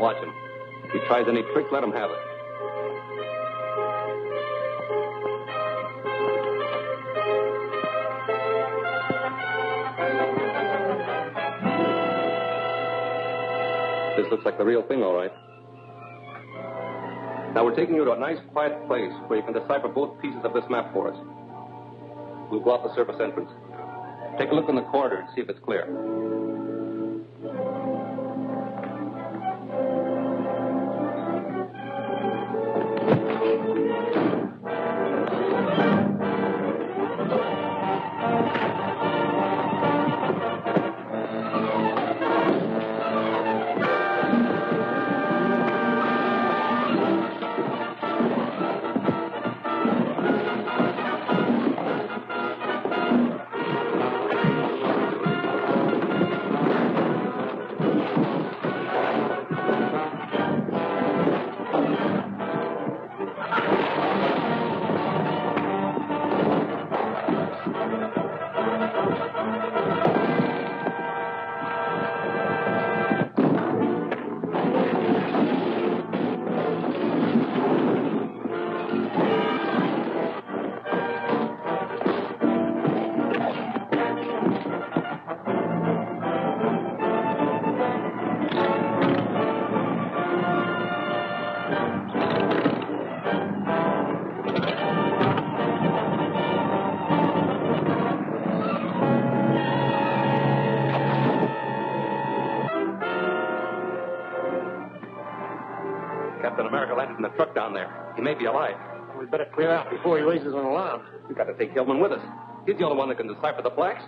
Watch him. If he tries any trick, let him have it. This looks like the real thing, all right. Now, we're taking you to a nice, quiet place where you can decipher both pieces of this map for us. We'll go out the surface entrance. Take a look in the corridor and see if it's clear. Captain America landed in the truck down there. He may be alive. We'd better clear out before he raises an alarm. We've got to take Hillman with us. He's the only one that can decipher the plaques.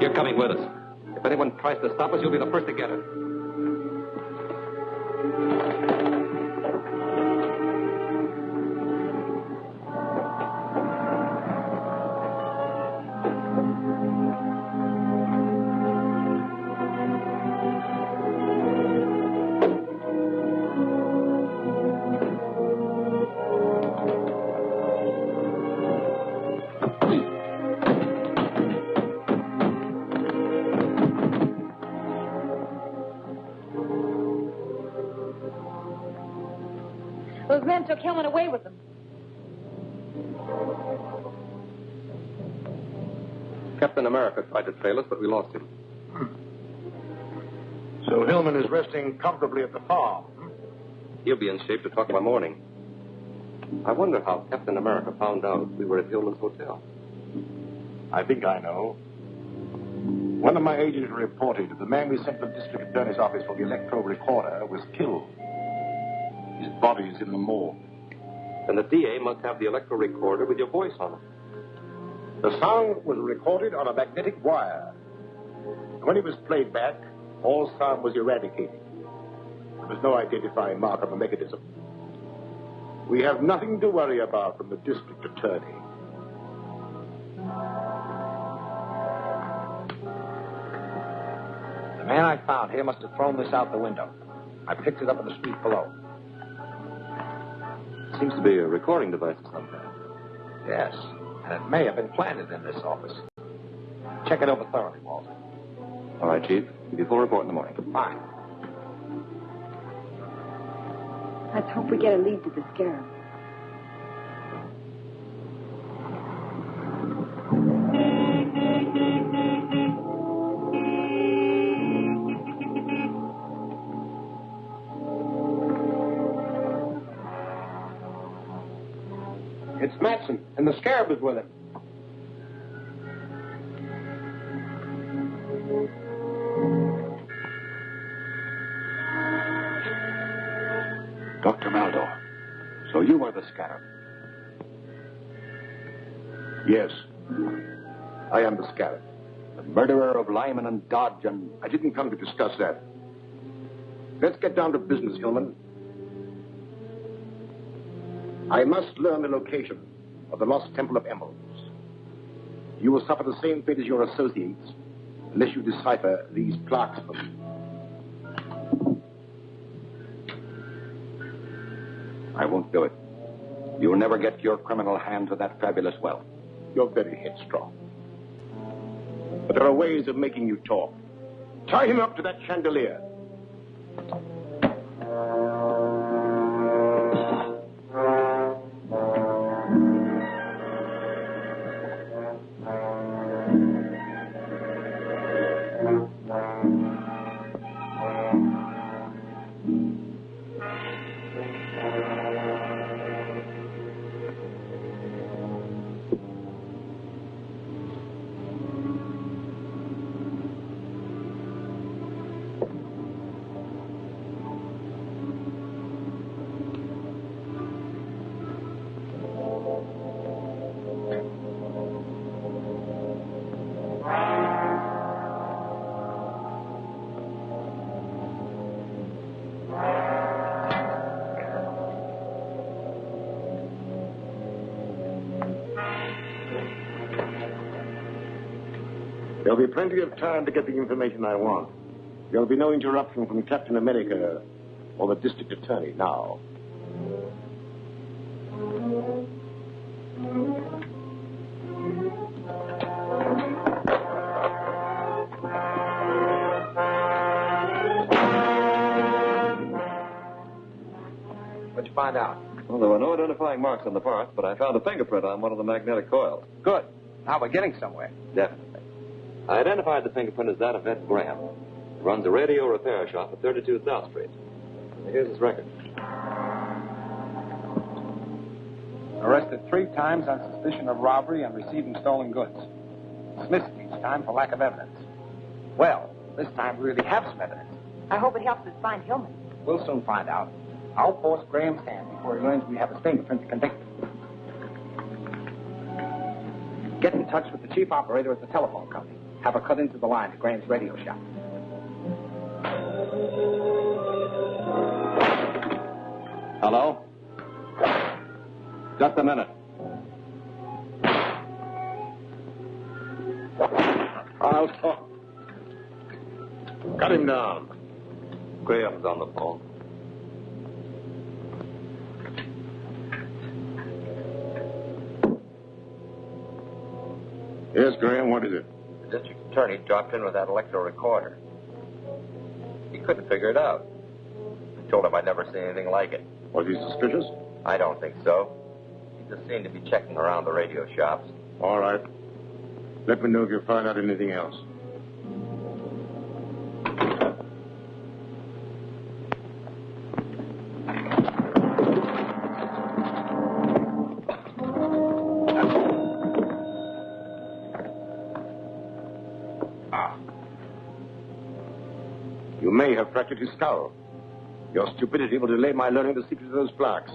You're coming with us. If anyone tries to stop us, you'll be the first to get it. Those men took Hillman away with them. Captain America tried to trail us, but we lost him. So Hillman is resting comfortably at the farm. He'll be in shape to talk by morning. I wonder how Captain America found out we were at Hillman's hotel. I think I know. One of my agents reported that the man we sent to the district attorney's office for the electro recorder was killed. His body is in the morgue. Then the DA must have the electro recorder with your voice on it. The sound was recorded on a magnetic wire. When it was played back, all sound was eradicated. There was no identifying mark on the mechanism. We have nothing to worry about from the district attorney. The man I found here must have thrown this out the window. I picked it up in the street below. Seems to be a recording device of some kind. Yes, and it may have been planted in this office. Check it over thoroughly, Walter. All right, Chief. Give you a full report in the morning. Fine. Let's hope we get a lead to the Scarab. It's Matson, and the Scarab is with him. Dr. Maldor, so you are the Scarab? Yes, I am the Scarab. The murderer of Lyman and Dodge and... I didn't come to discuss that. Let's get down to business, Hillman. I must learn the location of the lost Temple of Emeralds. You will suffer the same fate as your associates unless you decipher these plaques for me. I won't do it. You'll never get your criminal hand to that fabulous wealth. You're very headstrong. But there are ways of making you talk. Tie him up to that chandelier. There'll be plenty of time to get the information I want. There'll be no interruption from Captain America or the district attorney now. What'd you find out? Well, there were no identifying marks on the parts, but I found a fingerprint on one of the magnetic coils. Good. Now we're getting somewhere. Definitely. I identified the fingerprint as that of Ed Graham. He runs a radio repair shop at 32 South Street. Here's his record. Arrested 3 times on suspicion of robbery and receiving stolen goods. Dismissed each time for lack of evidence. Well, this time we really have some evidence. I hope it helps us find Hillman. We'll soon find out. I'll force Graham's hand before he learns we have his fingerprint to convict him. Get in touch with the chief operator at the telephone company. Have her cut into the line to Graham's radio shop. Hello? Just a minute. I'll talk. Cut him down. Graham's on the phone. Yes, Graham, what is it? The district attorney dropped in with that electro recorder. He couldn't figure it out. I told him I'd never seen anything like it. Was he suspicious? I don't think so. He just seemed to be checking around the radio shops. All right. Let me know if you find out anything else. You may have fractured his skull. Your stupidity will delay my learning the secret of those plaques.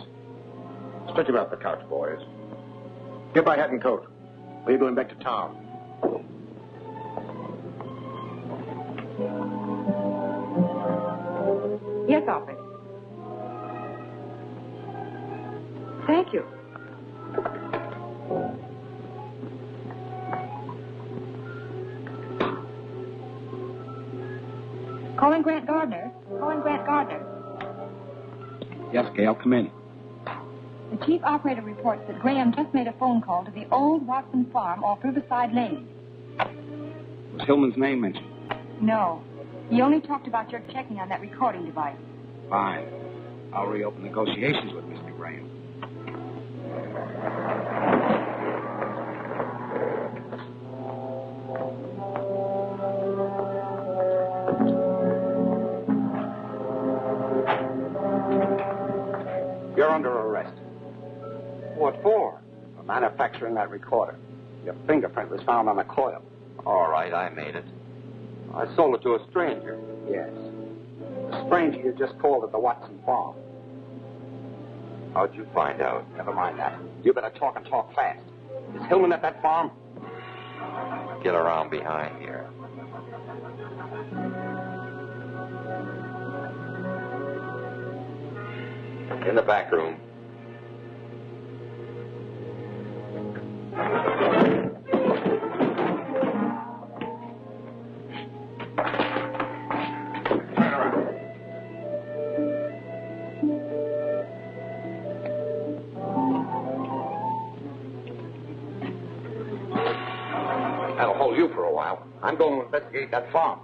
Stretch him out the couch, boys. Get my hat and coat. We're going back to town. Yes, operator. Thank you. Calling Grant Gardner. Calling Grant Gardner. Yes, Gail, come in. The chief operator reports that Graham just made a phone call to the old Watson farm off Riverside Lane. Was Hillman's name mentioned? No. He only talked about your checking on that recording device. Fine. I'll reopen negotiations with Mr. Graham. You're under arrest. What for? For manufacturing that recorder. Your fingerprint was found on a coil. All right, I made it. I sold it to a stranger. Yes. The stranger you just called at the Watson farm. How'd you find out? Never mind that. You better talk and talk fast. Is Hillman at that farm? Get around behind here. In the back room. hold you for a while. I'm going to investigate that farm.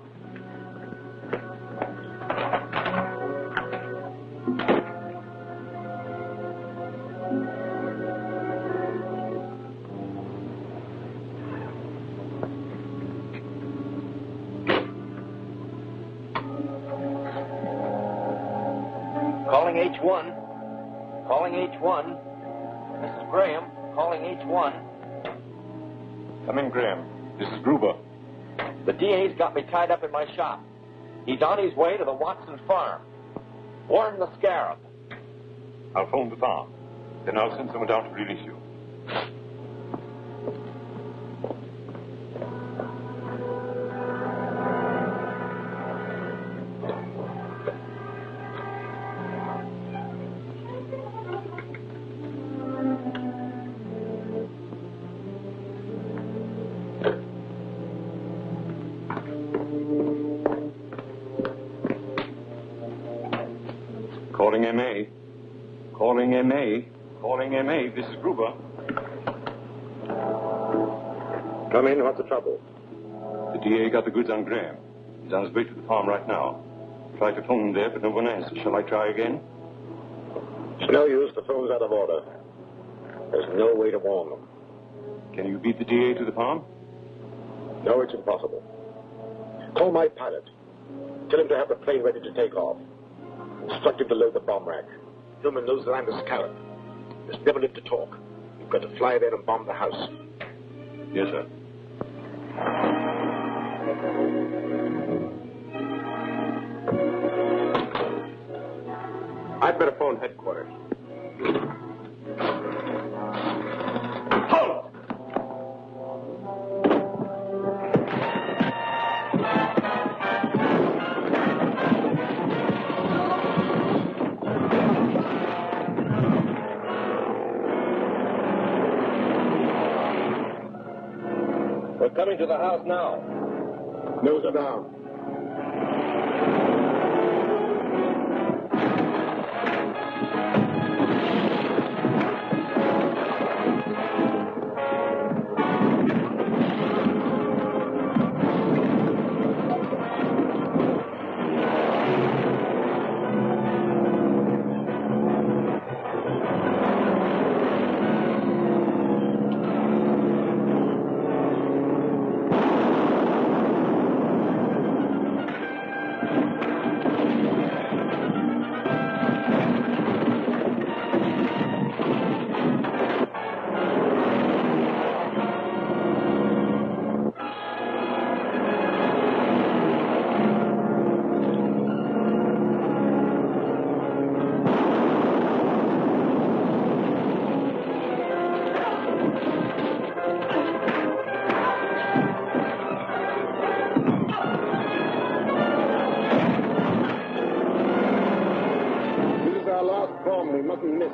Calling H1. Calling H1. Mrs. Graham, calling H1. Come in, Graham. This is Gruber. The DA's got me tied up in my shop. He's on his way to the Watson farm. Warn the Scarab. I'll phone the farm. Then I'll send someone down to release you. Calling M.A. Calling M.A. Calling M.A. This is Gruber. Come in. What's the trouble? The D.A. got the goods on Graham. He's on his way to the farm right now. Tried to phone him there, but no one answered. Shall I try again? It's no use. The phone's out of order. There's no way to warn them. Can you beat the D.A. to the farm? No, it's impossible. Call my pilot. Tell him to have the plane ready to take off. Instruct him to load the bomb rack. Hillman knows that I'm the Scarab. There's never lived to talk. You've got to fly there and bomb the house. Yes, sir. I'd better phone headquarters. Halt! We're coming to the house now. Nose are down. We mustn't miss.